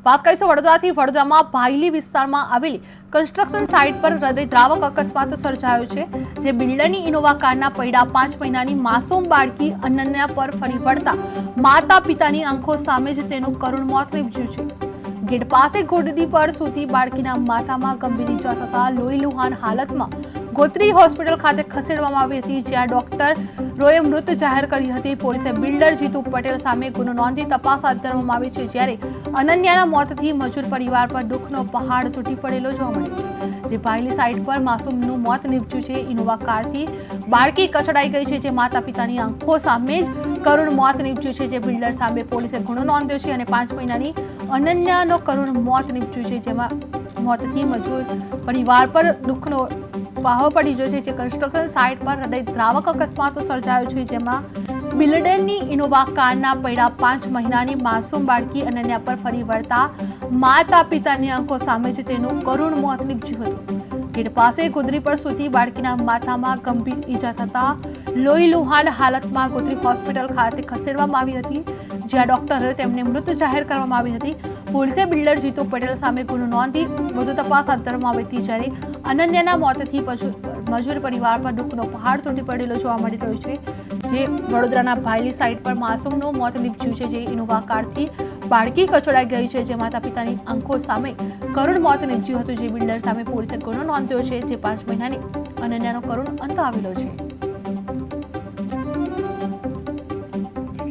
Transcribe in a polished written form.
વાત કરીશું વડોદરાથી। વડોદરામાં ભાયલી વિસ્તારમાં આવેલી કન્સ્ટ્રક્શન સાઇટ પર હૃદયદ્રાવક અકસ્માત સર્જાયો છે, જે બિલ્ડરની ઇનોવા કારના પૈડા 5 મહિનાની માસૂમ બાળકી અનન્યા પર ફરી વળતા માતા પિતાની આંખો સામે જ તેનું કરુણ મોત નીપજ્યું છે। ગેટ પાસે ઘોડડી પર સૂતી બાળકીના માથામાં ગંભીર ઈજા થતા લોહીલુહાણ હાલતમાં ગોત્રી હોસ્પિટલ ખાતે ખસેડવામાં આવી હતી, જ્યાં ડોક્ટરોએ મૃત જાહેર કરી હતી। પોલીસે બિલ્ડર જીતુ પટેલ સામે ગુનો નોંધી તપાસ હાથ ધરવામાં આવી છે, જ્યારે અનન્યાના મોતથી મજૂર પરિવાર પર દુઃખનો પહાડ તૂટી પડેલો જોવા મળ્યો છે। જે ભાયલી સાઇટ પર માસૂમનું મોત નીપજ્યું છે। ઇનોવા કારથી બાળકી કચડાઈ ગઈ છે, જે માતા પિતાની આંખો સામે જ કરુણ મોત નીપજ્યું છે। જે બિલ્ડર સામે પોલીસે ગુનો નોંધ્યો છે અને 5 મહિનાની અનન્યાનો કરુણ મોત નીપજ્યું છે, જેમાં મોતથી મજૂર પરિવાર પર દુઃખનો પહાડ પડી ગયો છે। જે કન્સ્ટ્રક્શન સાઇટ પર હૃદયદ્રાવક અકસ્માતો સર્જાયો છે, જેમાં બિલ્ડરની ઇનોવા કારના પૈડા 5 મહિનાની માસૂમ બાળકી અનન્યા પર ફરી વળતા માતા પિતાની આંખો સામે જ તેનું કરુણ મોત નીપજ્યું હતું। ગેટ પાસે ગોદરી પર સૂતી બાળકીના માથામાં ગંભીર ઈજા થતા લોહીલુહાણ હાલતમાં ગોત્રી હોસ્પિટલ ખાતે ખસેડવામાં આવી હતી, જ્યાં ડોક્ટરે તેમને મૃત જાહેર કરવામાં આવી હતી। પોલીસે બિલ્ડર જીતુ પટેલ સામે ગુનો નોંધી વધુ તપાસ હાથ ધરવામાં આવી હતી, જ્યારે અનન્યાના મોતથી મજૂર પરિવાર પર દુઃખનો પહાડ તૂટી પડેલો જોવા મળી રહ્યો છે। જે વડોદરાના ભાયલી સાઇટ પર માસૂમનું મોત નીપજ્યું છે, જે ઇનોવા કારથી બાળકી કચડાઈ ગઈ છે, જે માતા પિતાની આંખો સામે કરુણ મોત નીપજ્યું હતું। જે બિલ્ડર સામે પોલીસે ગુનો નોંધ્યો છે, જે 5 મહિનાની અનન્યાનો કરુણ અંત આવેલો છે।